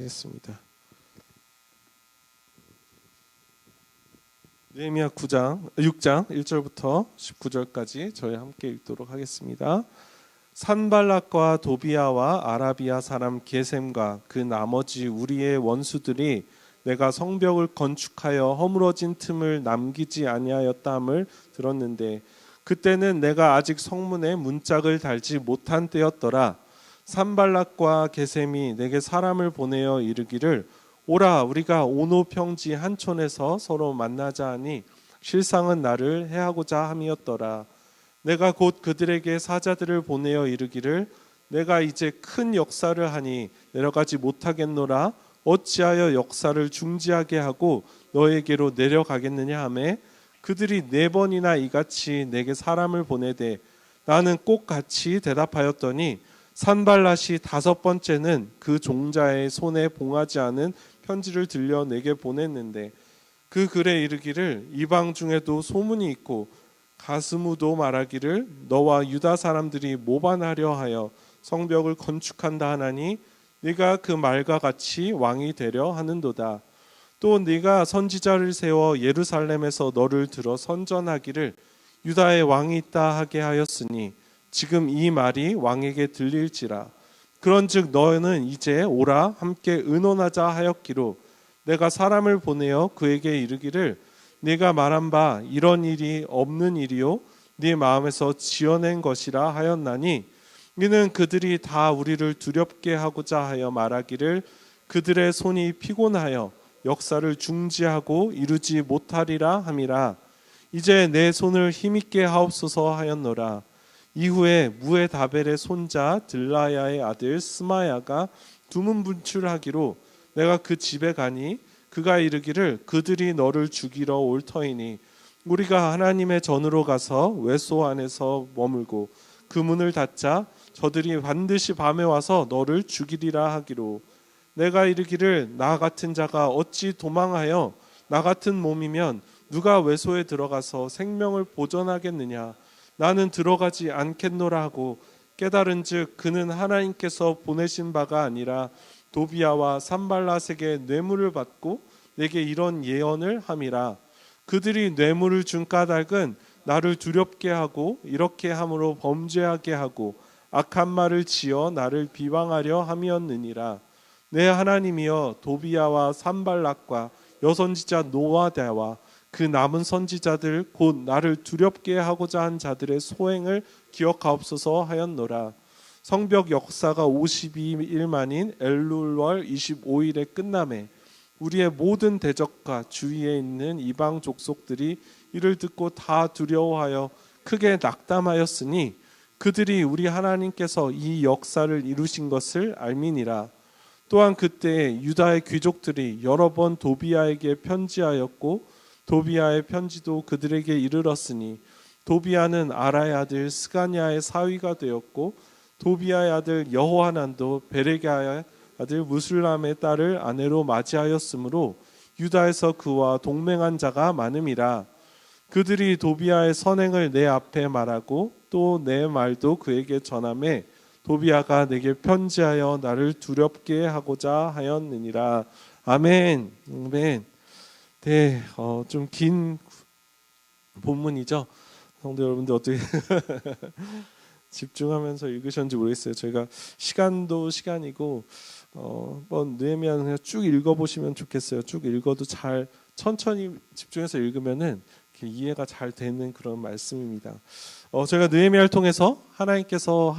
하겠습니다. 느헤미야 6장 1절부터 19절까지 저희 함께 읽도록 하겠습니다. 산발락과 도비아와 아라비아 사람 게셈과 그 나머지 우리의 원수들이 내가 성벽을 건축하여 허물어진 틈을 남기지 아니하였다함을 들었는데 그때는 내가 아직 성문에 문짝을 달지 못한 때였더라. 산발락과 게셈이 내게 사람을 보내어 이르기를 오라 우리가 오노 평지 한촌에서 서로 만나자 하니 실상은 나를 해하고자 함이었더라. 내가 곧 그들에게 사자들을 보내어 이르기를 내가 이제 큰 역사를 하니 내려가지 못하겠노라. 어찌하여 역사를 중지하게 하고 너에게로 내려가겠느냐 하매 그들이 4번이나 이같이 내게 사람을 보내되 나는 꼭 같이 대답하였더니 산발랏이 5번째는 그 종자의 손에 봉하지 않은 편지를 들려 내게 보냈는데 그 글에 이르기를 이방 중에도 소문이 있고 가스무도 말하기를 너와 유다 사람들이 모반하려 하여 성벽을 건축한다 하나니 네가 그 말과 같이 왕이 되려 하는도다. 또 네가 선지자를 세워 예루살렘에서 너를 들어 선전하기를 유다의 왕이 있다 하게 하였으니 지금 이 말이 왕에게 들릴지라. 그런즉 너는 이제 오라 함께 의논하자 하였기로 내가 사람을 보내어 그에게 이르기를 네가 말한 바 이런 일이 없는 일이요 네 마음에서 지어낸 것이라 하였나니 이는 그들이 다 우리를 두렵게 하고자 하여 말하기를 그들의 손이 피곤하여 역사를 중지하고 이루지 못하리라 함이라. 이제 내 손을 힘있게 하옵소서 하였노라. 이후에 무에다벨의 손자 들라야의 아들 스마야가 두문분출하기로 내가 그 집에 가니 그가 이르기를 그들이 너를 죽이러 올 터이니 우리가 하나님의 전으로 가서 외소 안에서 머물고 그 문을 닫자 저들이 반드시 밤에 와서 너를 죽이리라 하기로 내가 이르기를 나 같은 자가 어찌 도망하여 나 같은 몸이면 누가 외소에 들어가서 생명을 보존하겠느냐 나는 들어가지 않겠노라 하고 깨달은즉 그는 하나님께서 보내신 바가 아니라 도비아와 산발랏에게 뇌물을 받고 내게 이런 예언을 함이라. 그들이 뇌물을 준 까닭은 나를 두렵게 하고 이렇게 함으로 범죄하게 하고 악한 말을 지어 나를 비방하려 함이었느니라. 내 하나님이여 도비아와 산발락과 여선지자 노아다와 그 남은 선지자들 곧 나를 두렵게 하고자 한 자들의 소행을 기억하옵소서 하였노라. 성벽 역사가 52일 만인 엘룰월 25일에 끝남에 우리의 모든 대적과 주위에 있는 이방 족속들이 이를 듣고 다 두려워하여 크게 낙담하였으니 그들이 우리 하나님께서 이 역사를 이루신 것을 알미니라. 또한 그때 유다의 귀족들이 여러 번 도비아에게 편지하였고 도비아의 편지도 그들에게 이르렀으니 도비아는 아라의 아들 스가냐의 사위가 되었고 도비아의 아들 여호하난도 베레가의 아들 무술람의 딸을 아내로 맞이하였으므로 유다에서 그와 동맹한 자가 많음이라. 그들이 도비아의 선행을 내 앞에 말하고 또 내 말도 그에게 전하매 도비아가 내게 편지하여 나를 두렵게 하고자 하였느니라. 아멘. 아멘. 네, 좀 긴 본문이죠. 성도 여러분들 어떻게 집중하면서 읽으셨는지 모르겠어요. 저희가 시간도 시간이고 한번 느헤미야는 그냥 쭉 읽어보시면 좋겠어요. 쭉 읽어도 잘 천천히 집중해서 읽으면은 이해가 잘 되는 그런 말씀입니다. 저희가 느헤미야를 통해서 하나님께서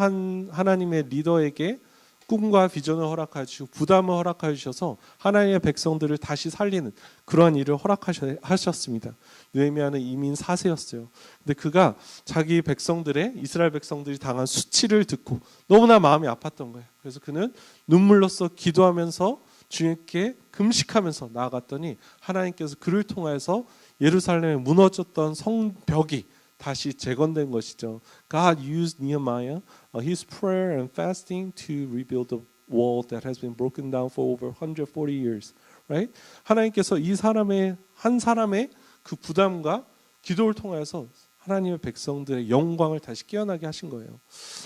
하나님의 리더에게 꿈과 비전을 허락해 주시고 부담을 허락해 주셔서 하나님의 백성들을 다시 살리는 그러한 일을 허락하셨습니다. 느헤미야는 이민 4세였어요. 근데 그가 자기 백성들의 이스라엘 백성들이 당한 수치를 듣고 너무나 마음이 아팠던 거예요. 그래서 그는 눈물로써 기도하면서 주님께 금식하면서 나아갔더니 하나님께서 그를 통해서 예루살렘에 무너졌던 성벽이 다시 재건된 것이죠. God used Nehemiah, his prayer and fasting to rebuild the wall that has been broken down for over 140 years. Right? 하나님께서 한 사람의 그 부담과 기도를 통해서 하나님의 백성들의 영광을 다시 깨어나게 하신 거예요.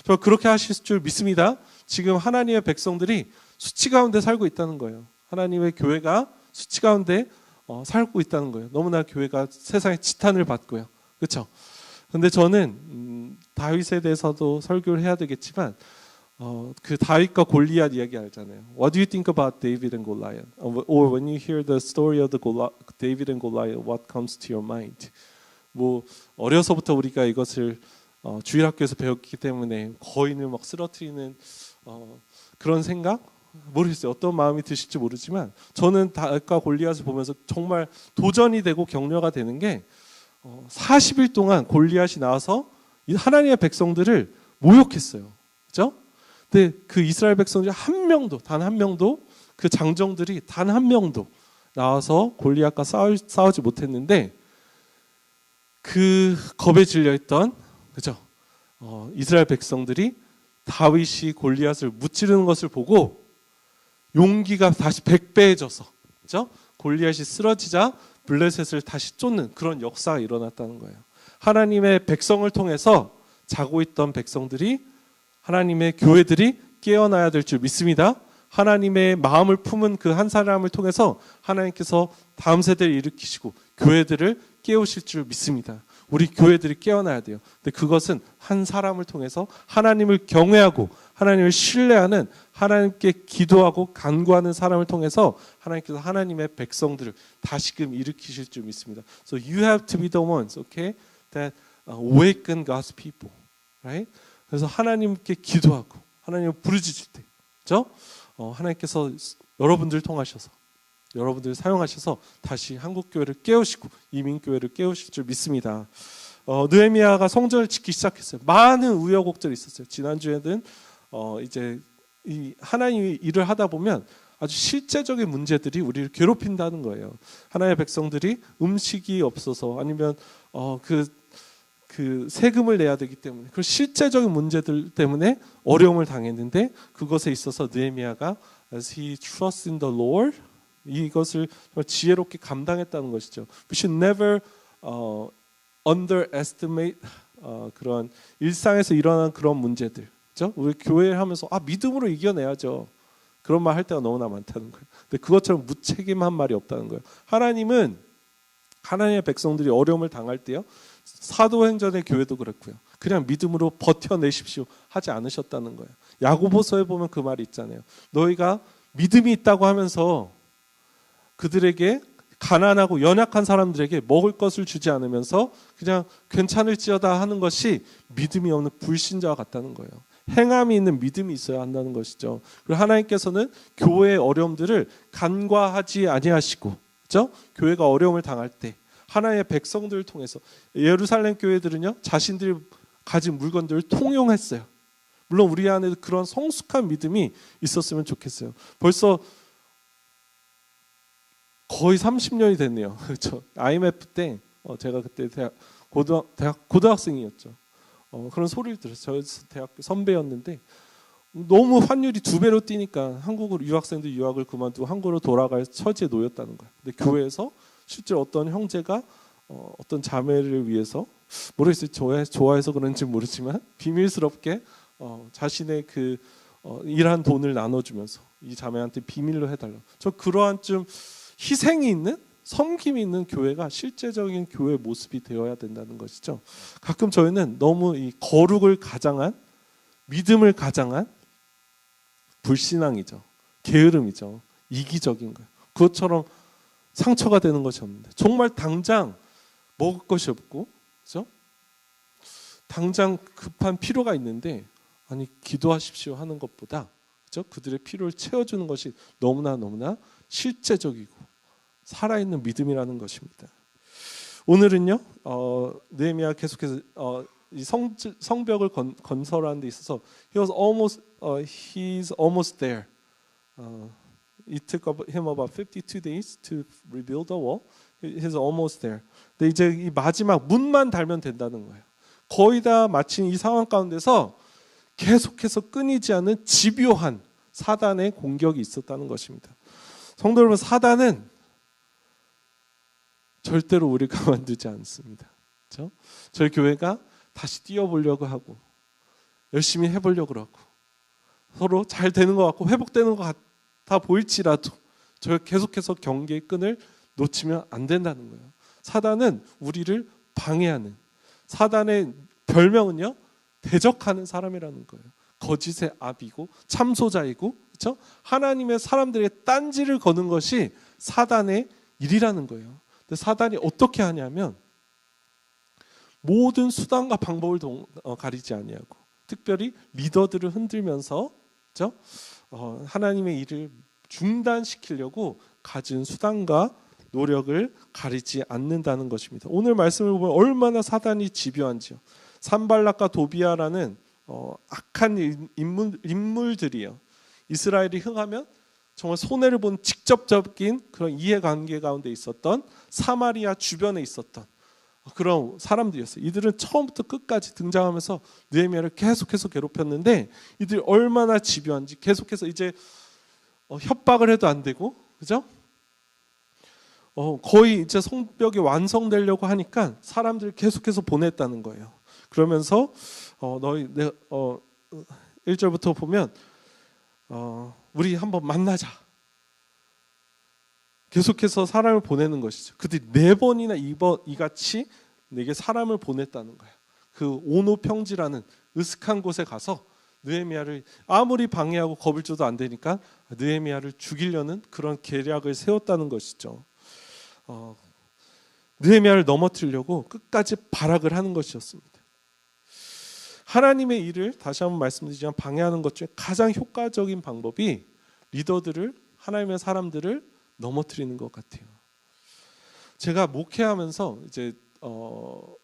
저 그렇게 하실 줄 믿습니다. 지금 하나님의 백성들이 수치 가운데 살고 있다는 거예요. 하나님의 교회가 수치 가운데 살고 있다는 거예요. 너무나 교회가 세상의 지탄을 받고요. 그렇죠? 근데 저는 다윗에 대해서도 설교를 해야 되겠지만 그 다윗과 골리앗 이야기 알잖아요. What do you think about David and Goliath? Or when you hear the story of the David and Goliath, what comes to your mind? 뭐 어려서부터 우리가 이것을 주일학교에서 배웠기 때문에 거인을 막 쓰러뜨리는 그런 생각? 모르겠어요. 어떤 마음이 드실지 모르지만 저는 다윗과 골리앗을 보면서 정말 도전이 되고 격려가 되는 게 40일 동안 골리앗이 나와서 하나님의 백성들을 모욕했어요. 그렇죠? 근데 그 이스라엘 백성들 단 한 명도 그 장정들이 단 한 명도 나와서 골리앗과 싸우지 못했는데 그 겁에 질려있던 그죠? 이스라엘 백성들이 다윗이 골리앗을 무찌르는 것을 보고 용기가 다시 100배해져서 그죠? 골리앗이 쓰러지자 블레셋을 다시 쫓는 그런 역사가 일어났다는 거예요. 하나님의 백성을 통해서 자고 있던 백성들이 하나님의 교회들이 깨어나야 될 줄 믿습니다. 하나님의 마음을 품은 그 한 사람을 통해서 하나님께서 다음 세대를 일으키시고 교회들을 깨우실 줄 믿습니다. 우리 교회들이 깨어나야 돼요. 근데 그것은 한 사람을 통해서 하나님을 경외하고 하나님을 신뢰하는 하나님께 기도하고 간구하는 사람을 통해서 하나님께서 하나님의 백성들을 다시금 일으키실 줄 믿습니다. So you have to be the ones, okay, that awaken God's people, right? 그래서 하나님께 기도하고 하나님을 부르짖을 때, 그렇죠? 하나님께서 여러분들 통하셔서 여러분들 사용하셔서 다시 한국 교회를 깨우시고 이민 교회를 깨우실 줄 믿습니다. 느헤미야가 성전을 짓기 시작했어요. 많은 우여곡절이 있었어요. 지난주에는 이제 이 하나님이 일을 하다 보면 아주 실제적인 문제들이 우리를 괴롭힌다는 거예요. 하나님의 백성들이 음식이 없어서 아니면 그 세금을 내야 되기 때문에 그 실제적인 문제들 때문에 어려움을 당했는데 그것에 있어서 느헤미야가 as he trusts in the Lord 이것을 지혜롭게 감당했다는 것이죠. We should never underestimate 그런 일상에서 일어나는 그런 문제들. 그렇죠? 우리 교회를 하면서 믿음으로 이겨내야죠. 그런 말 할 때가 너무나 많다는 거예요. 근데 그것처럼 무책임한 말이 없다는 거예요. 하나님은 하나님의 백성들이 어려움을 당할 때요. 사도행전의 교회도 그렇고요. 그냥 믿음으로 버텨내십시오 하지 않으셨다는 거예요. 야고보서에 보면 그 말이 있잖아요. 너희가 믿음이 있다고 하면서 그들에게 가난하고 연약한 사람들에게 먹을 것을 주지 않으면서 그냥 괜찮을지어다 하는 것이 믿음이 없는 불신자와 같다는 거예요. 행함이 있는 믿음이 있어야 한다는 것이죠. 그리고 하나님께서는 교회의 어려움들을 간과하지 아니하시고, 그렇죠? 교회가 어려움을 당할 때 하나님의 백성들을 통해서 예루살렘 교회들은요 자신들이 가진 물건들을 통용했어요. 물론 우리 안에도 그런 성숙한 믿음이 있었으면 좋겠어요. 벌써 거의 30년이 됐네요. 그렇죠? IMF 때 제가 그때 고등학생이었죠. 그런 소리를 들었어요. 저 대학교 선배였는데 너무 환율이 2배로 뛰니까 한국으로 유학생들 유학을 그만두고 한국으로 돌아갈 처지에 놓였다는 거예요. 근데 교회에서 실제로 어떤 형제가 어떤 자매를 위해서 모르겠어요. 좋아해서 그런지 모르지만 비밀스럽게 자신의 그 일한 돈을 나눠주면서 이 자매한테 비밀로 해달라고. 저 그러한 좀 희생이 있는 섬김이 있는 교회가 실제적인 교회 모습이 되어야 된다는 것이죠. 가끔 저희는 너무 이 거룩을 가장한 믿음을 가장한 불신앙이죠. 게으름이죠. 이기적인 거예요. 그것처럼 상처가 되는 것이 없는데 정말 당장 먹을 것이 없고 그렇죠? 당장 급한 필요가 있는데 아니 기도하십시오 하는 것보다 그렇죠? 그들의 필요를 채워주는 것이 너무나 실제적이고 살아있는 믿음이라는 것입니다. 오늘은요 느헤미야 계속해서 이 성벽을 건설하는 데 있어서 he's almost there. It took him about 52 days to rebuild the wall. He's almost there. 근데 이제 이 마지막 문만 달면 된다는 거예요. 거의 다 마친 이 상황 가운데서 계속해서 끊이지 않는 집요한 사단의 공격이 있었다는 것입니다. 성도 여러분, 사단은 절대로 우리를 가만두지 않습니다. 그렇죠? 저희 교회가 다시 뛰어보려고 하고 열심히 해보려고 하고 서로 잘 되는 것 같고 회복되는 것 다 보일지라도 저 계속해서 경계의 끈을 놓치면 안 된다는 거예요. 사단은 우리를 방해하는, 사단의 별명은요 대적하는 사람이라는 거예요. 거짓의 아비고 참소자이고, 그렇죠? 하나님의 사람들에게 딴지를 거는 것이 사단의 일이라는 거예요. 근데 사단이 어떻게 하냐면 모든 수단과 방법을 가리지 아니하고, 특별히 리더들을 흔들면서, 그렇죠? 하나님의 일을 중단시키려고 가진 수단과 노력을 가리지 않는다는 것입니다. 오늘 말씀을 보면 얼마나 사단이 집요한지요. 산발락과 도비아라는 악한 인물들이요. 이스라엘이 흥하면 정말 손해를 본 직접적인 그런 이해관계 가운데 있었던 사마리아 주변에 있었던 그런 사람들이었어요. 이들은 처음부터 끝까지 등장하면서 느헤미야를 계속해서 괴롭혔는데, 이들이 얼마나 집요한지, 계속해서 이제 협박을 해도 안 되고, 그죠? 거의 이제 성벽이 완성되려고 하니까 사람들을 계속해서 보냈다는 거예요. 그러면서 너희 1절부터 보면 우리 한번 만나자. 계속해서 사람을 보내는 것이죠. 그들이 4번이나 이같이 내게 사람을 보냈다는 거예요. 그 오노평지라는 으슥한 곳에 가서 느헤미야를 아무리 방해하고 겁을 줘도 안 되니까 느헤미야를 죽이려는 그런 계략을 세웠다는 것이죠. 느헤미야를 넘어뜨리려고 끝까지 발악을 하는 것이었습니다. 하나님의 일을 다시 한번 말씀드리지만 방해하는 것 중에 가장 효과적인 방법이 리더들을, 하나님의 사람들을 넘어뜨리는 것 같아요. 제가 목회하면서 이제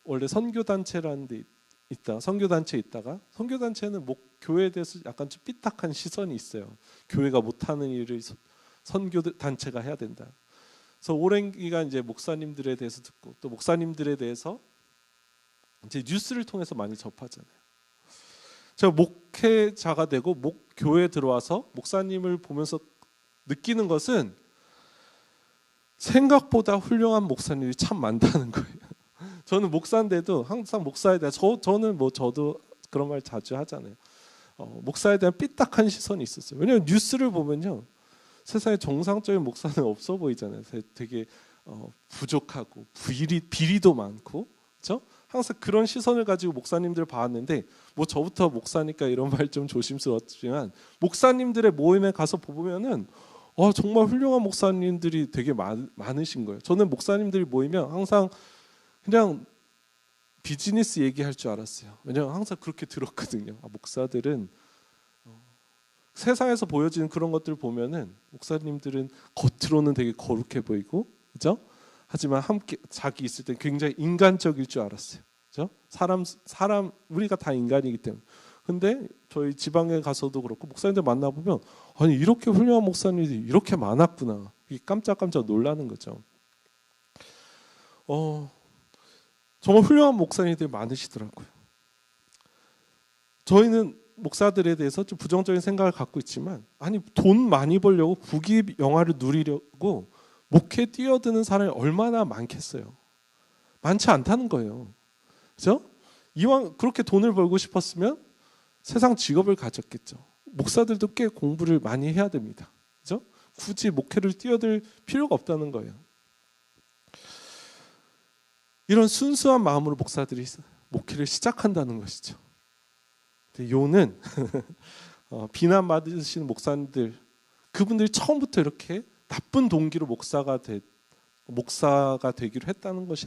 원래 선교단체라는 데 있다, 선교단체에 있다가, 선교단체는 교회에 대해서 약간 좀 삐딱한 시선이 있어요. 교회가 못하는 일을 선교단체가 해야 된다. 그래서 오랜 기간 이제 목사님들에 대해서 듣고, 또 목사님들에 대해서 이제 뉴스를 통해서 많이 접하잖아요. 제가 목회자가 되고 교회에 들어와서 목사님을 보면서 느끼는 것은 생각보다 훌륭한 목사님이 참 많다는 거예요. 저는 목사인데도 항상 목사에 대한 저도 그런 말 자주 하잖아요. 목사에 대한 삐딱한 시선이 있었어요. 왜냐하면 뉴스를 보면요, 세상에 정상적인 목사는 없어 보이잖아요. 되게 부족하고 비리도 많고, 그렇죠? 항상 그런 시선을 가지고 목사님들을 봐왔는데, 뭐 저부터 목사니까 이런 말 좀 조심스럽지만 목사님들의 모임에 가서 보면은 정말 훌륭한 목사님들이 되게 많으신 거예요. 저는 목사님들이 모이면 항상 그냥 비즈니스 얘기할 줄 알았어요. 왜냐하면 항상 그렇게 들었거든요. 목사들은 세상에서 보여지는 그런 것들을 보면은 목사님들은 겉으로는 되게 거룩해 보이고, 그죠? 하지만 함께 자기 있을 때 굉장히 인간적일 줄 알았어요. 그죠? 사람 우리가 다 인간이기 때문에. 근데 저희 지방에 가서도 그렇고 목사님들 만나보면 아니 이렇게 훌륭한 목사님들이 이렇게 많았구나. 깜짝깜짝 놀라는 거죠. 정말 훌륭한 목사님들이 많으시더라고요. 저희는 목사들에 대해서 좀 부정적인 생각을 갖고 있지만, 아니 돈 많이 벌려고 국위 영화를 누리려고 목회에 뛰어드는 사람이 얼마나 많겠어요. 많지 않다는 거예요. 그렇죠? 이왕 그렇게 돈을 벌고 싶었으면 세상 직업을 가졌겠죠. 목사들도 꽤 공부를 많이 해야 됩니다. 그렇죠? 굳이 목회를 뛰어들 필요가 없다는 거예요. 이런 순수한 마음으로 목사들이 목회를 시작한다는 것이죠. 요는 비난받으시는 목사님들, 그분들이 처음부터 이렇게 나쁜 동기로 목사가 되기로 했다는 것이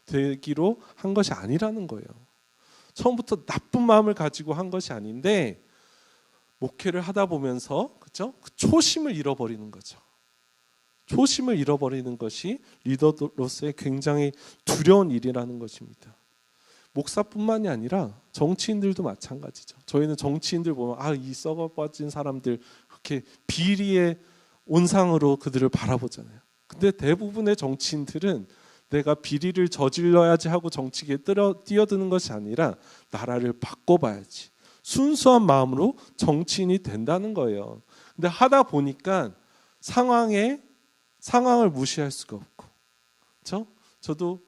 되기로 한 것이 아니라는 거예요. 처음부터 나쁜 마음을 가지고 한 것이 아닌데 목회를 하다 보면서, 그렇죠? 그 초심을 잃어버리는 거죠. 초심을 잃어버리는 것이 리더로서의 굉장히 두려운 일이라는 것입니다. 목사뿐만이 아니라 정치인들도 마찬가지죠. 저희는 정치인들 보면 이 썩어 빠진 사람들, 그렇게 비리의 온상으로 그들을 바라보잖아요. 근데 대부분의 정치인들은 내가 비리를 저질러야지 하고 정치계에 뛰어드는 것이 아니라 나라를 바꿔봐야지, 순수한 마음으로 정치인이 된다는 거예요. 근데 하다 보니까 상황을 무시할 수가 없고, 그렇죠? 저도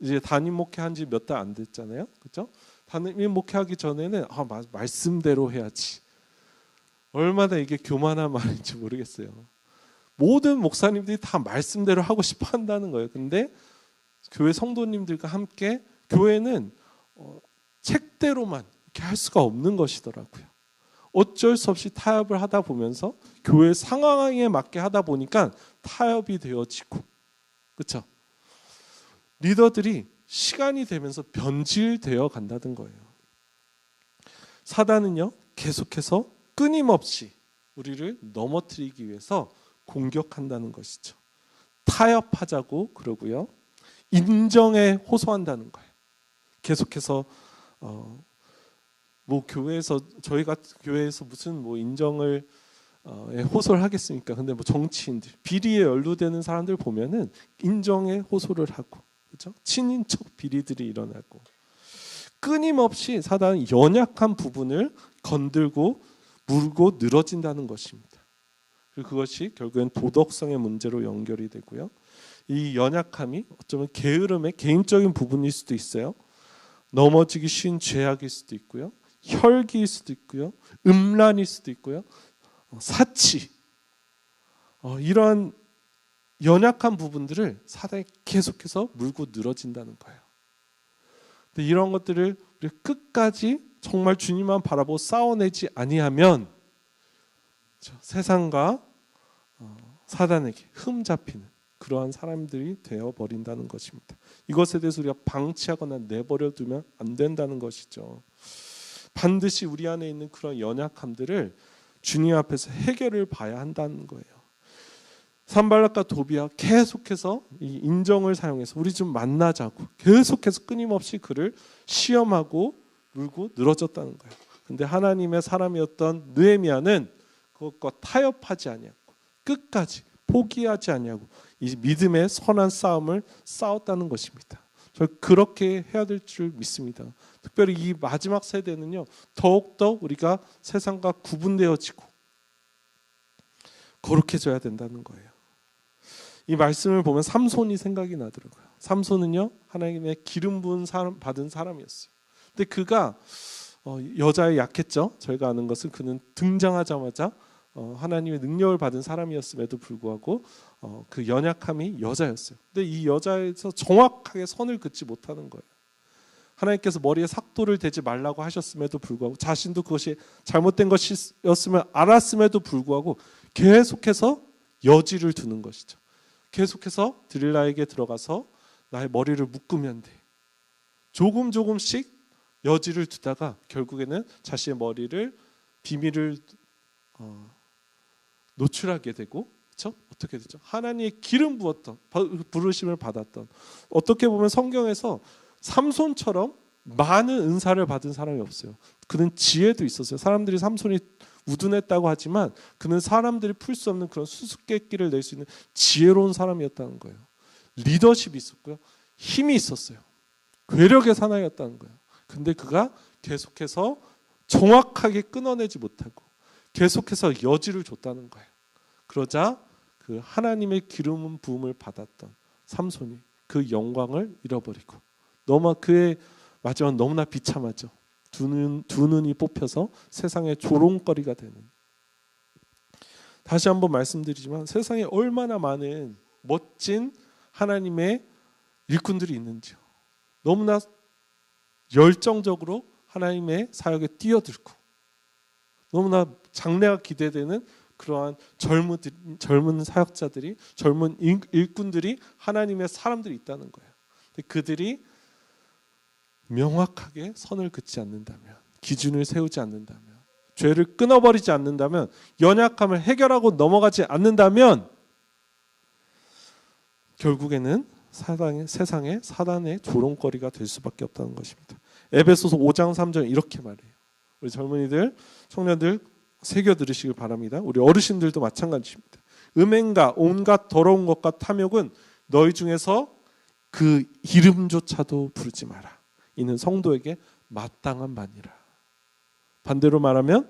이제 담임 목회한 지 몇 달 안 됐잖아요, 그렇죠? 담임 목회하기 전에는 말씀대로 해야지, 얼마나 이게 교만한 말인지 모르겠어요. 모든 목사님들이 다 말씀대로 하고 싶어 한다는 거예요. 근데 교회 성도님들과 함께 교회는 책대로만 이렇게 할 수가 없는 것이더라고요. 어쩔 수 없이 타협을 하다 보면서 교회 상황에 맞게 하다 보니까 타협이 되어지고, 그렇죠? 리더들이 시간이 되면서 변질되어 간다는 거예요. 사단은요, 계속해서 끊임없이 우리를 넘어뜨리기 위해서 공격한다는 것이죠. 타협하자고 그러고요, 인정에 호소한다는 거예요. 계속해서 뭐 교회에서, 저희가 교회에서 무슨 뭐 인정을 호소를 하겠습니까? 근데 뭐 정치인들, 비리에 연루되는 사람들 보면은 인정에 호소를 하고, 그렇죠? 친인척 비리들이 일어나고, 끊임없이 사단은 연약한 부분을 건들고 물고 늘어진다는 것입니다. 그리고 그것이 결국엔 도덕성의 문제로 연결이 되고요. 이 연약함이 어쩌면 게으름의 개인적인 부분일 수도 있어요. 넘어지기 쉬운 죄악일 수도 있고요. 혈기일 수도 있고요. 음란일 수도 있고요. 사치. 이러한 연약한 부분들을 사단이 계속해서 물고 늘어진다는 거예요. 근데 이런 것들을 우리 끝까지 정말 주님만 바라보고 싸워내지 아니하면 세상과 사단에게 흠잡히는 그러한 사람들이 되어버린다는 것입니다. 이것에 대해서 우리가 방치하거나 내버려 두면 안 된다는 것이죠. 반드시 우리 안에 있는 그런 연약함들을 주님 앞에서 해결을 봐야 한다는 거예요. 산발락과 도비아 계속해서 이 인정을 사용해서 우리 좀 만나자고 계속해서 끊임없이 그를 시험하고 물고 늘어졌다는 거예요. 근데 하나님의 사람이었던 느헤미야는 그것과 타협하지 아니하고 끝까지 포기하지 아니하고 이 믿음의 선한 싸움을 싸웠다는 것입니다. 저는 그렇게 해야 될 줄 믿습니다. 특별히 이 마지막 세대는요, 더욱더 우리가 세상과 구분되어지고 거룩해져야 된다는 거예요. 이 말씀을 보면 삼손이 생각이 나더라고요. 삼손은요, 하나님의 기름 부은 사람, 받은 사람이었어요. 근데 그가 여자에 약했죠. 저희가 아는 것은 그는 등장하자마자 하나님의 능력을 받은 사람이었음에도 불구하고 그 연약함이 여자였어요. 근데 이 여자에서 정확하게 선을 긋지 못하는 거예요. 하나님께서 머리에 삭도를 대지 말라고 하셨음에도 불구하고 자신도 그것이 잘못된 것이었음을 알았음에도 불구하고 계속해서 여지를 두는 것이죠. 계속해서 들릴라에게 들어가서 나의 머리를 묶으면 돼. 조금씩 여지를 두다가 결국에는 자신의 머리를 비밀을 노출하게 되고, 그렇죠? 어떻게 되죠? 하나님의 기름 부었던, 부르심을 받았던, 어떻게 보면 성경에서 삼손처럼 많은 은사를 받은 사람이 없어요. 그는 지혜도 있었어요. 사람들이 삼손이 우둔했다고 하지만 그는 사람들이 풀 수 없는 그런 수수께끼를 낼 수 있는 지혜로운 사람이었다는 거예요. 리더십이 있었고요. 힘이 있었어요. 괴력의 사나이였다는 거예요. 근데 그가 계속해서 정확하게 끊어내지 못하고 계속해서 여지를 줬다는 거예요. 그러자 그 하나님의 기름 부음을 받았던 삼손이 그 영광을 잃어버리고, 너무 그의 마지막은 너무나 비참하죠. 두 눈이 뽑혀서 세상의 조롱거리가 되는. 다시 한번 말씀드리지만 세상에 얼마나 많은 멋진 하나님의 일꾼들이 있는지요. 너무나 열정적으로 하나님의 사역에 뛰어들고 너무나 장래가 기대되는 그러한 젊은 사역자들이, 젊은 일꾼들이 하나님의 사람들이 있다는 거예요. 근데 그들이 명확하게 선을 긋지 않는다면, 기준을 세우지 않는다면, 죄를 끊어버리지 않는다면, 연약함을 해결하고 넘어가지 않는다면 결국에는 세상에 사단의 조롱거리가 될 수밖에 없다는 것입니다. 에베소서 5장 3절 이렇게 말해요. 우리 젊은이들, 청년들 새겨 들으시길 바랍니다. 우리 어르신들도 마찬가지입니다. 음행과 온갖 더러운 것과 탐욕은 너희 중에서 그 이름조차도 부르지 마라. 이는 성도에게 마땅한 바니라. 반대로 말하면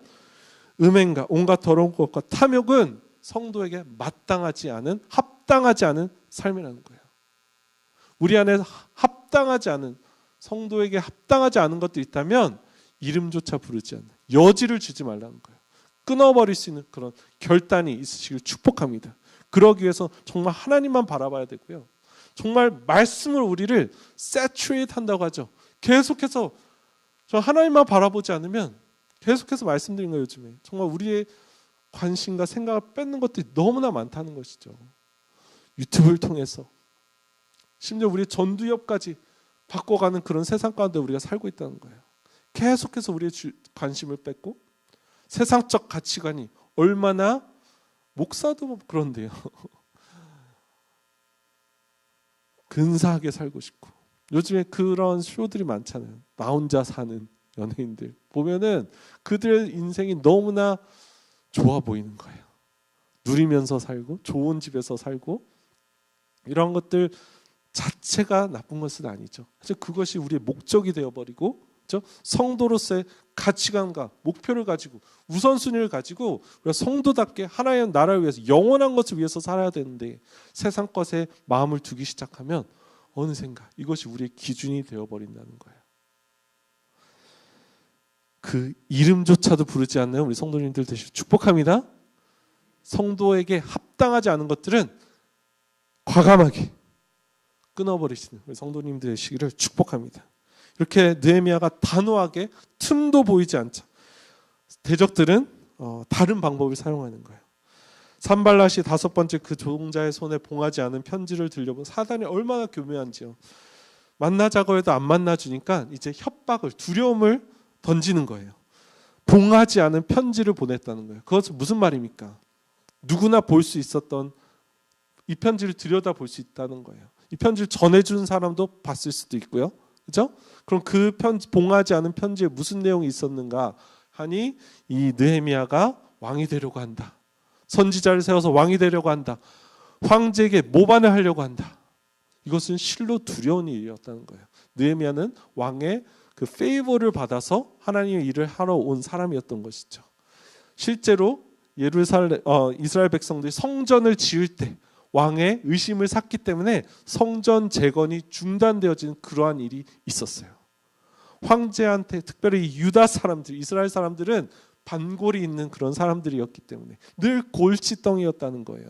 음행과 온갖 더러운 것과 탐욕은 성도에게 마땅하지 않은, 합당하지 않은 삶이라는 거예요. 우리 안에 합당하지 않은, 성도에게 합당하지 않은 것들이 있다면 이름조차 부르지 않는, 여지를 주지 말라는 거예요. 끊어버릴 수 있는 그런 결단이 있으시길 축복합니다. 그러기 위해서 정말 하나님만 바라봐야 되고요. 정말 말씀을 우리를 saturate 한다고 하죠. 계속해서 저 하나님만 바라보지 않으면 계속해서 말씀드린 거예요. 요즘에 정말 우리의 관심과 생각을 뺏는 것들이 너무나 많다는 것이죠. 유튜브를 통해서 심지어 우리의 전두엽까지 바꿔가는 그런 세상 가운데 우리가 살고 있다는 거예요. 계속해서 우리의 관심을 뺏고 세상적 가치관이 얼마나 목사도 그런데요. 근사하게 살고 싶고 요즘에 그런 쇼들이 많잖아요. 나 혼자 사는 연예인들 보면은 그들의 인생이 너무나 좋아 보이는 거예요. 누리면서 살고 좋은 집에서 살고 이런 것들 자체가 나쁜 것은 아니죠. 그것이 우리의 목적이 되어버리고 그렇죠? 성도로서의 가치관과 목표를 가지고 우선순위를 가지고 우리가 성도답게 하나의 나라를 위해서 영원한 것을 위해서 살아야 되는데 세상 것에 마음을 두기 시작하면 어느샌가 이것이 우리의 기준이 되어버린다는 거예요. 그 이름조차도 부르지 않는 우리 성도님들 되시길 축복합니다. 성도에게 합당하지 않은 것들은 과감하게 끊어버리시는 우리 성도님들 되시기를 축복합니다. 이렇게 느헤미야가 단호하게 틈도 보이지 않자 대적들은 다른 방법을 사용하는 거예요. 산발랏이 다섯 번째 그 종자의 손에 봉하지 않은 편지를 들려본 사단이 얼마나 교묘한지요. 만나자고 해도 안 만나주니까 이제 협박을 두려움을 던지는 거예요. 봉하지 않은 편지를 보냈다는 거예요. 그것은 무슨 말입니까? 누구나 볼 수 있었던 이 편지를 들여다볼 수 있다는 거예요. 이 편지를 전해준 사람도 봤을 수도 있고요. 그렇죠? 그럼 그 봉하지 않은 편지에 무슨 내용이 있었는가 하니 이 느헤미야가 왕이 되려고 한다. 선지자를 세워서 왕이 되려고 한다. 황제에게 모반을 하려고 한다. 이것은 실로 두려운 일이었다는 거예요. 느헤미야는 왕의 그 페이버를 받아서 하나님의 일을 하러 온 사람이었던 것이죠. 실제로 이스라엘 백성들이 성전을 지을 때 왕의 의심을 샀기 때문에 성전 재건이 중단되어진 그러한 일이 있었어요. 황제한테 특별히 유다 사람들, 이스라엘 사람들은 반골이 있는 그런 사람들이었기 때문에 늘 골칫덩이였다는 거예요.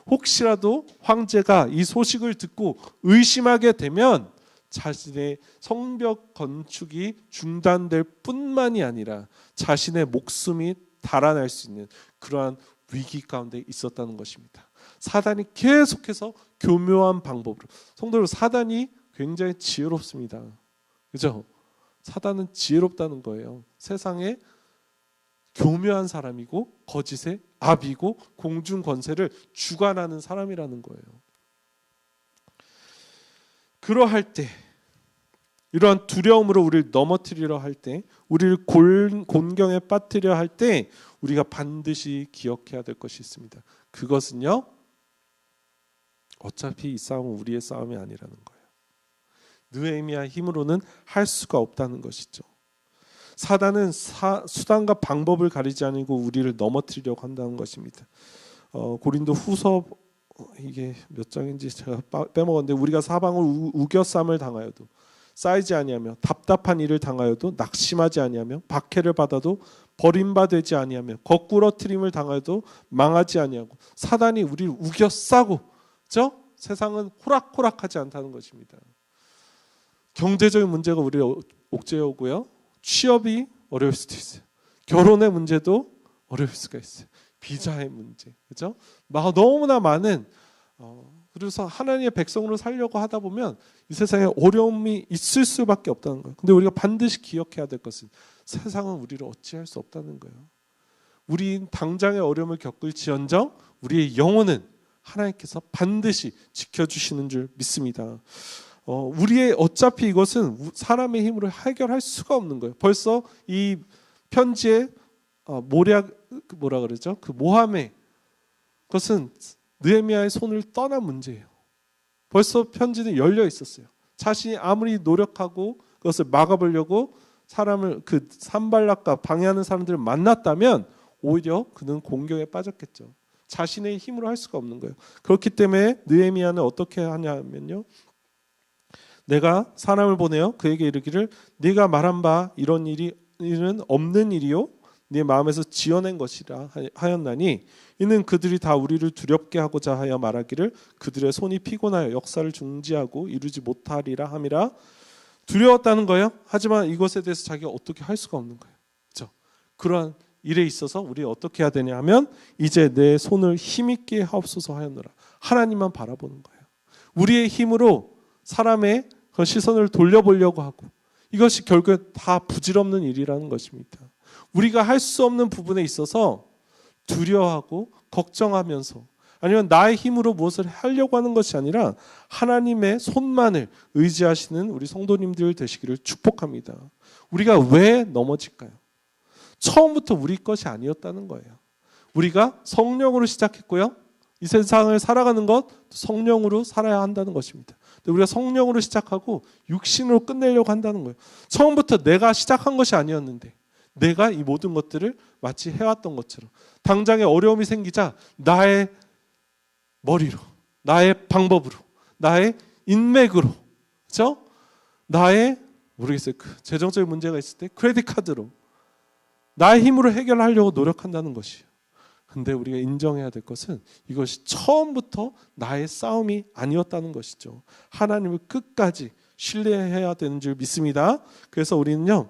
혹시라도 황제가 이 소식을 듣고 의심하게 되면 자신의 성벽 건축이 중단될 뿐만이 아니라 자신의 목숨이 달아날 수 있는 그러한 위기 가운데 있었다는 것입니다. 사단이 계속해서 교묘한 방법으로 성도로 사단이 굉장히 지혜롭습니다. 그죠? 사단은 지혜롭다는 거예요. 세상에 교묘한 사람이고 거짓의 압이고 공중 권세를 주관하는 사람이라는 거예요. 그러할 때 이러한 두려움으로 우리를 넘어뜨리려 할 때 우리를 곤경에 빠뜨려 할 때 우리가 반드시 기억해야 될 것이 있습니다. 그것은요 어차피 이 싸움은 우리의 싸움이 아니라는 거예요. 느헤미야 힘으로는 할 수가 없다는 것이죠. 사단은 수단과 방법을 가리지 않고 우리를 넘어뜨리려고 한다는 것입니다. 고린도 후서 이게 몇 장인지 제가 빼먹었는데 우리가 사방을 우겨쌈을 당하여도 쌓이지 아니하며 답답한 일을 당하여도 낙심하지 아니하며 박해를 받아도 버림받지 아니하며 거꾸러뜨림을 당하여도 망하지 아니하고 사단이 우리를 우겨 싸고 그렇죠? 세상은 호락호락하지 않다는 것입니다. 경제적인 문제가 우리를 옥죄어 오고요. 취업이 어려울 수도 있어요. 결혼의 문제도 어려울 수가 있어요. 비자의 문제, 그렇죠? 너무나 많은 그래서 하나님의 백성으로 살려고 하다 보면 이 세상에 어려움이 있을 수밖에 없다는 거예요. 근데 우리가 반드시 기억해야 될 것은 세상은 우리를 어찌할 수 없다는 거예요. 우리 당장의 어려움을 겪을지언정 우리의 영혼은 하나님께서 반드시 지켜주시는 줄 믿습니다. 우리의 어차피 이것은 사람의 힘으로 해결할 수가 없는 거예요. 벌써 이 편지에 뭐라 그러죠? 그 모함의 그것은 느헤미야의 손을 떠난 문제예요. 벌써 편지는 열려 있었어요. 자신이 아무리 노력하고 그것을 막아보려고 사람을 그 산발락과 방해하는 사람들을 만났다면 오히려 그는 공경에 빠졌겠죠. 자신의 힘으로 할 수가 없는 거예요. 그렇기 때문에 느헤미야는 어떻게 하냐면요. 내가 사람을 보내어 그에게 이르기를 네가 말한 바 이런 일은 없는 일이요 네 마음에서 지어낸 것이라 하였나니 이는 그들이 다 우리를 두렵게 하고자 하여 말하기를 그들의 손이 피곤하여 역사를 중지하고 이루지 못하리라 함이라. 두려웠다는 거예요. 하지만 이것에 대해서 자기가 어떻게 할 수가 없는 거예요. 그렇죠? 그러한 일에 있어서 우리 어떻게 해야 되냐 하면 이제 내 손을 힘있게 하옵소서 하였노라. 하나님만 바라보는 거예요. 우리의 힘으로 사람의 그 시선을 돌려보려고 하고 이것이 결국에 다 부질없는 일이라는 것입니다. 우리가 할 수 없는 부분에 있어서 두려워하고 걱정하면서 아니면 나의 힘으로 무엇을 하려고 하는 것이 아니라 하나님의 손만을 의지하시는 우리 성도님들 되시기를 축복합니다. 우리가 왜 넘어질까요? 처음부터 우리 것이 아니었다는 거예요. 우리가 성령으로 시작했고요. 이 세상을 살아가는 것 성령으로 살아야 한다는 것입니다. 우리가 성령으로 시작하고 육신으로 끝내려고 한다는 거예요. 처음부터 내가 시작한 것이 아니었는데 내가 이 모든 것들을 마치 해왔던 것처럼 당장에 어려움이 생기자 나의 머리로, 나의 방법으로, 나의 인맥으로, 그렇죠? 나의 모르겠어요. 재정적인 문제가 있을 때 크레딧 카드로 나의 힘으로 해결하려고 노력한다는 것이에요. 근데 우리가 인정해야 될 것은 이것이 처음부터 나의 싸움이 아니었다는 것이죠. 하나님을 끝까지 신뢰해야 되는 줄 믿습니다. 그래서 우리는요.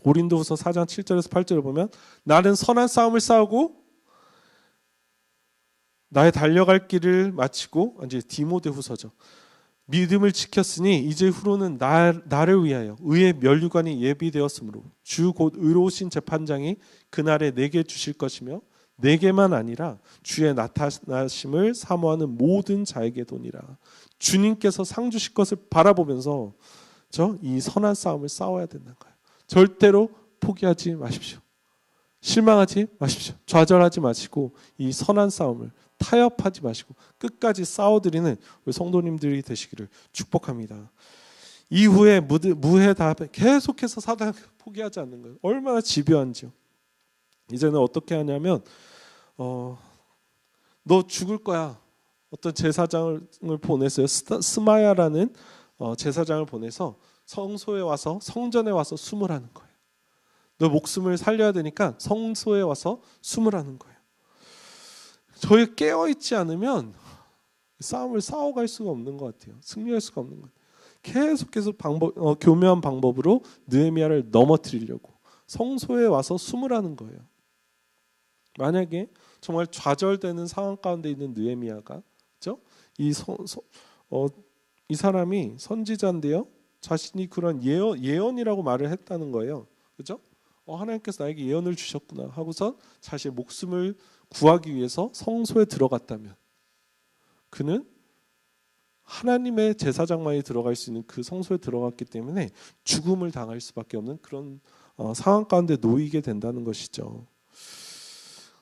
고린도후서 4장 7절에서 8절을 보면 나는 선한 싸움을 싸우고 나의 달려갈 길을 마치고 이제 디모데후서죠. 믿음을 지켰으니 이제 후로는 나를 위하여 의의 면류관이 예비되었으므로 주 곧 의로우신 재판장이 그날에 내게 주실 것이며 내게만 아니라 주의 나타나심을 사모하는 모든 자에게 도니라. 주님께서 상 주실 것을 바라보면서 이 선한 싸움을 싸워야 된다는 거예요. 절대로 포기하지 마십시오. 실망하지 마십시오. 좌절하지 마시고 이 선한 싸움을 타협하지 마시고 끝까지 싸워드리는 우리 성도님들이 되시기를 축복합니다. 이후에 무해 다 계속해서 사단을 포기하지 않는 거예요. 얼마나 집요한지요. 이제는 어떻게 하냐면 너 죽을 거야. 어떤 제사장을 보냈어요. 스마야라는 제사장을 보내서 성소에 와서 성전에 와서 숨으라는 거예요. 너 목숨을 살려야 되니까 성소에 와서 숨으라는 거예요. 저희 깨어있지 않으면 싸움을 싸워갈 수가 없는 것 같아요. 승리할 수가 없는 것 같아요. 계속해서 교묘한 방법으로 느헤미야를 넘어뜨리려고 성소에 와서 숨으라는 거예요. 만약에 정말 좌절되는 상황 가운데 있는 느헤미야가 그렇죠? 이 사람이 선지자인데요. 자신이 그런 예언이라고 말을 했다는 거예요. 그렇죠? 하나님께서 나에게 예언을 주셨구나 하고서 자신의 목숨을 구하기 위해서 성소에 들어갔다면 그는 하나님의 제사장만이 들어갈 수 있는 그 성소에 들어갔기 때문에 죽음을 당할 수밖에 없는 그런 상황 가운데 놓이게 된다는 것이죠.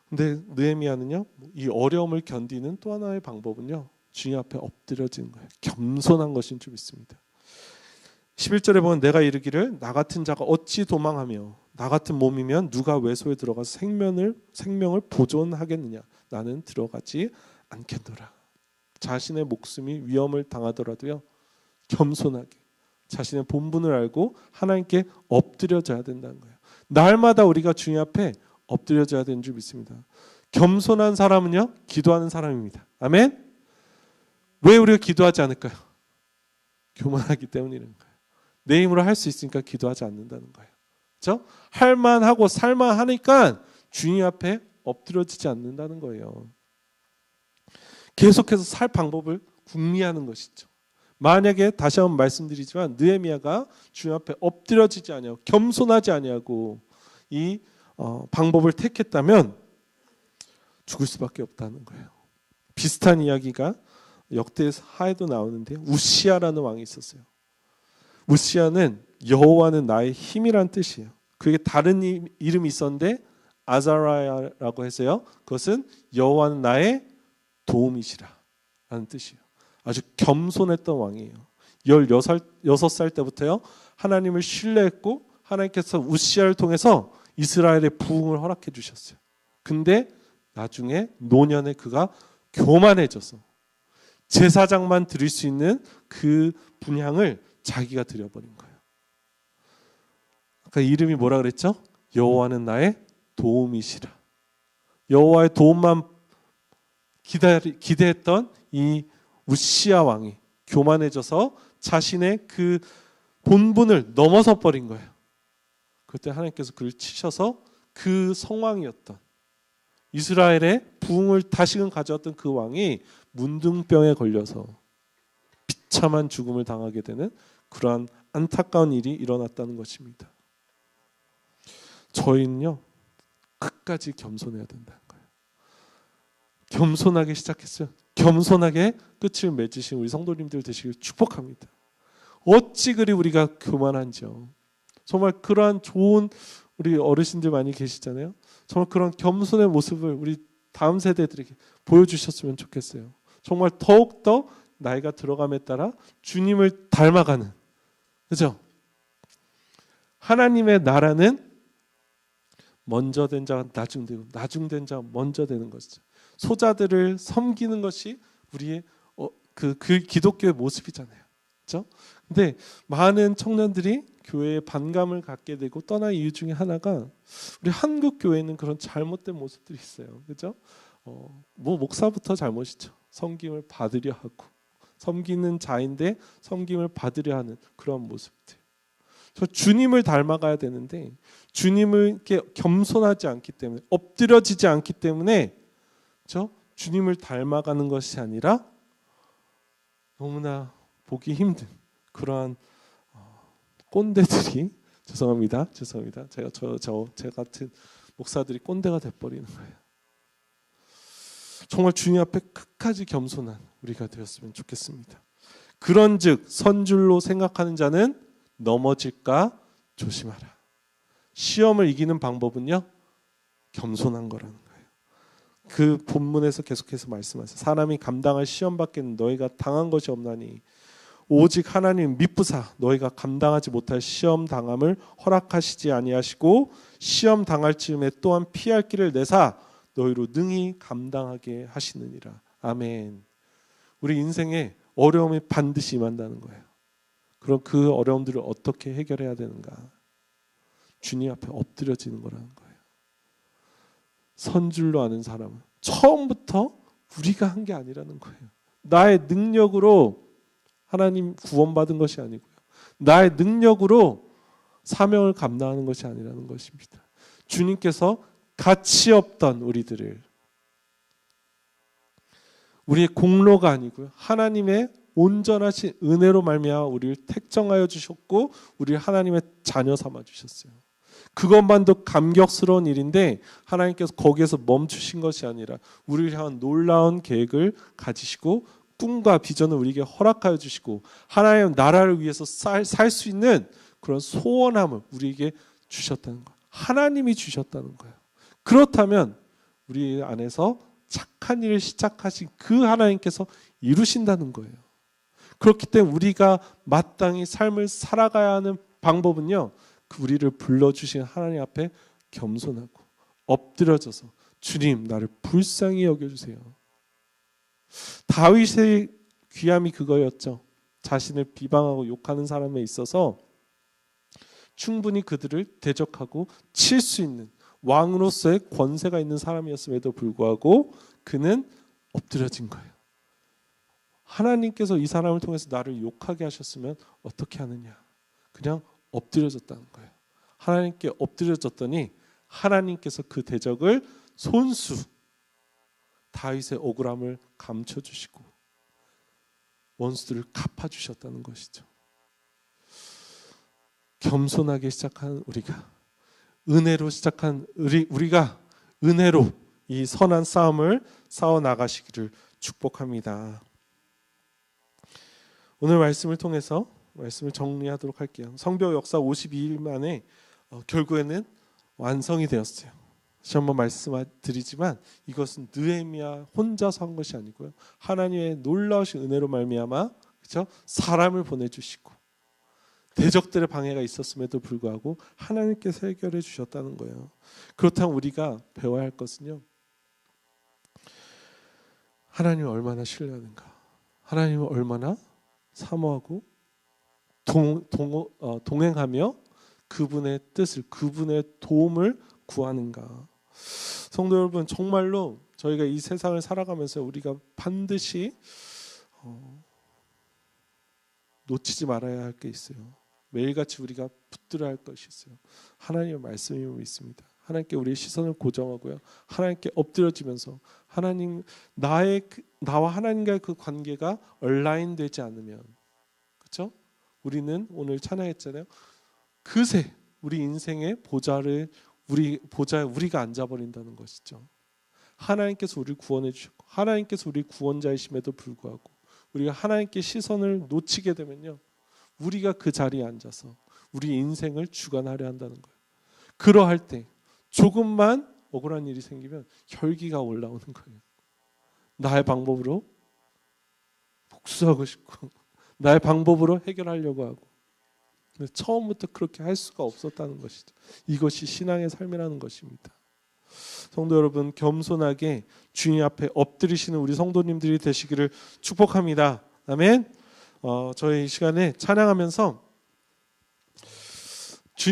근데 느헤미야는요, 이 어려움을 견디는 또 하나의 방법은요, 주님 앞에 엎드려지는 거예요. 겸손한 것인 줄 믿습니다. 11절에 보면 내가 이르기를 나 같은 자가 어찌 도망하며 나 같은 몸이면 누가 외소에 들어가서 생명을 보존하겠느냐. 나는 들어가지 않겠노라. 자신의 목숨이 위험을 당하더라도요, 겸손하게 자신의 본분을 알고 하나님께 엎드려져야 된다는 거예요. 날마다 우리가 주님 앞에 엎드려져야 되는 줄 믿습니다. 겸손한 사람은요, 기도하는 사람입니다. 아멘. 왜 우리가 기도하지 않을까요? 교만하기 때문이라는 거예요. 내 힘으로 할 수 있으니까 기도하지 않는다는 거예요. 그렇죠? 할만하고 살만하니까 주님 앞에 엎드려지지 않는다는 거예요. 계속해서 살 방법을 궁리하는 것이죠. 만약에 다시 한번 말씀드리지만 느헤미야가 주님 앞에 엎드려지지 아니하고 겸손하지 아니하고 이 방법을 택했다면 죽을 수밖에 없다는 거예요. 비슷한 이야기가 역대하에도 나오는데 우시야라는 왕이 있었어요. 우시야는 여호와는 나의 힘이란 뜻이에요. 그게 다른 이름이 있었는데 아자라야라고 해서요. 그것은 여호와는 나의 도움이시라 라는 뜻이에요. 아주 겸손했던 왕이에요. 16살 때부터요. 하나님을 신뢰했고 하나님께서 우시야를 통해서 이스라엘의 부흥을 허락해 주셨어요. 근데 나중에 노년에 그가 교만해져서 제사장만 드릴 수 있는 그 분향을 자기가 드려버린 거예요. 아까 이름이 뭐라 그랬죠? 여호와는 나의 도움이시라. 여호와의 도움만 기대했던 이 우시야 왕이 교만해져서 자신의 그 본분을 넘어서 버린 거예요. 그때 하나님께서 그를 치셔서 그 성왕이었던 이스라엘의 부흥을 다시금 가져왔던 그 왕이 문둥병에 걸려서 비참한 죽음을 당하게 되는 그러한 안타까운 일이 일어났다는 것입니다. 저희는요, 끝까지 겸손해야 된다는 거예요. 겸손하게 시작했어요. 겸손하게 끝을 맺으신 우리 성도님들 되시길 축복합니다. 어찌 그리 우리가 교만한지요. 정말 그러한 좋은 우리 어르신들 많이 계시잖아요. 정말 그런 겸손의 모습을 우리 다음 세대들에게 보여주셨으면 좋겠어요. 정말 더욱더 나이가 들어감에 따라 주님을 닮아가는, 그죠? 하나님의 나라는 먼저 된 자가 나중되고 나중된 자가 먼저 되는 것이죠. 소자들을 섬기는 것이 우리의 그 기독교의 모습이잖아요. 그렇죠? 근데 많은 청년들이 교회에 반감을 갖게 되고 떠난 이유 중에 하나가 우리 한국 교회에는 그런 잘못된 모습들이 있어요. 그렇죠? 뭐 목사부터 잘못이죠. 섬김을 받으려 하고 섬기는 자인데 섬김을 받으려 하는 그런 모습들. 저 주님을 닮아가야 되는데 주님을 이렇게 겸손하지 않기 때문에 엎드려지지 않기 때문에 저 주님을 닮아가는 것이 아니라 너무나 보기 힘든 그러한 꼰대들이 죄송합니다. 제 같은 목사들이 꼰대가 돼버리는 거예요. 정말 주님 앞에 끝까지 겸손한 우리가 되었으면 좋겠습니다. 그런즉 선줄로 생각하는 자는 넘어질까 조심하라. 시험을 이기는 방법은요, 겸손한 거라는 거예요. 그 본문에서 계속해서 말씀하세요. 사람이 감당할 시험 밖에는 너희가 당한 것이 없나니 오직 하나님 미쁘사 너희가 감당하지 못할 시험 당함을 허락하시지 아니하시고 시험 당할 즈음에 또한 피할 길을 내사 너희로 능히 감당하게 하시느니라. 아멘. 우리 인생에 어려움이 반드시 임한다는 거예요. 그럼 그 어려움들을 어떻게 해결해야 되는가? 주님 앞에 엎드려지는 거라는 거예요. 선줄로 아는 사람은 처음부터 우리가 한 게 아니라는 거예요. 나의 능력으로 하나님 구원받은 것이 아니고요. 나의 능력으로 사명을 감당하는 것이 아니라는 것입니다. 주님께서 가치 없던 우리들을 우리의 공로가 아니고요. 하나님의 온전하신 은혜로 말미암아 우리를 택정하여 주셨고 우리를 하나님의 자녀 삼아 주셨어요. 그것만도 감격스러운 일인데 하나님께서 거기에서 멈추신 것이 아니라 우리를 향한 놀라운 계획을 가지시고 꿈과 비전을 우리에게 허락하여 주시고 하나님의 나라를 위해서 살 수 있는 그런 소원함을 우리에게 주셨다는 거예요. 하나님이 주셨다는 거예요. 그렇다면 우리 안에서 착한 일을 시작하신 그 하나님께서 이루신다는 거예요. 그렇기 때문에 우리가 마땅히 삶을 살아가야 하는 방법은요, 우리를 불러주신 하나님 앞에 겸손하고 엎드려져서 주님 나를 불쌍히 여겨주세요. 다윗의 귀함이 그거였죠. 자신을 비방하고 욕하는 사람에 있어서 충분히 그들을 대적하고 칠 수 있는 왕으로서의 권세가 있는 사람이었음에도 불구하고 그는 엎드려진 거예요. 하나님께서 이 사람을 통해서 나를 욕하게 하셨으면 어떻게 하느냐? 그냥 엎드려졌다는 거예요. 하나님께 엎드려졌더니 하나님께서 그 대적을 손수 다윗의 억울함을 감춰주시고 원수들을 갚아주셨다는 것이죠. 겸손하게 시작한 우리가 은혜로 시작한 우리가 은혜로 이 선한 싸움을 싸워 나가시기를 축복합니다. 오늘 말씀을 통해서 말씀을 정리하도록 할게요. 성벽 역사 52일 만에 결국에는 완성이 되었어요. 다시 한번 말씀드리지만 이것은 느헤미야 혼자서 한 것이 아니고요. 하나님의 놀라우신 은혜로 말미암아 그렇죠? 사람을 보내주시고 대적들의 방해가 있었음에도 불구하고 하나님께서 해결해 주셨다는 거예요. 그렇다면 우리가 배워야 할 것은요. 하나님을 얼마나 신뢰하는가. 하나님을 얼마나 사모하고 동행하며 그분의 뜻을 그분의 도움을 구하는가. 성도 여러분, 정말로 저희가 이 세상을 살아가면서 우리가 반드시 놓치지 말아야 할 게 있어요. 매일같이 우리가 붙들어야 할 것이 있어요. 하나님의 말씀임을 믿습니다. 하나님께 우리의 시선을 고정하고요. 하나님께 엎드려지면서 하나님 나와 하나님과의 그 관계가 얼라인되지 않으면, 그렇죠? 우리는 오늘 찬양했잖아요. 그새 우리 인생의 보좌에 우리가 앉아버린다는 것이죠. 하나님께서 우리를 구원해 주셨고 하나님께서 우리 구원자이심에도 불구하고 우리가 하나님께 시선을 놓치게 되면요, 우리가 그 자리에 앉아서 우리 인생을 주관하려 한다는 거예요. 그러할 때 조금만 억울한 일이 생기면 혈기가 올라오는 거예요. 나의 방법으로 복수하고 싶고 나의 방법으로 해결하려고 하고, 처음부터 그렇게 할 수가 없었다는 것이죠. 이것이 신앙의 삶이라는 것입니다. 성도 여러분, 겸손하게 주님 앞에 엎드리시는 우리 성도님들이 되시기를 축복합니다. 아멘. 저희 이 시간에 찬양하면서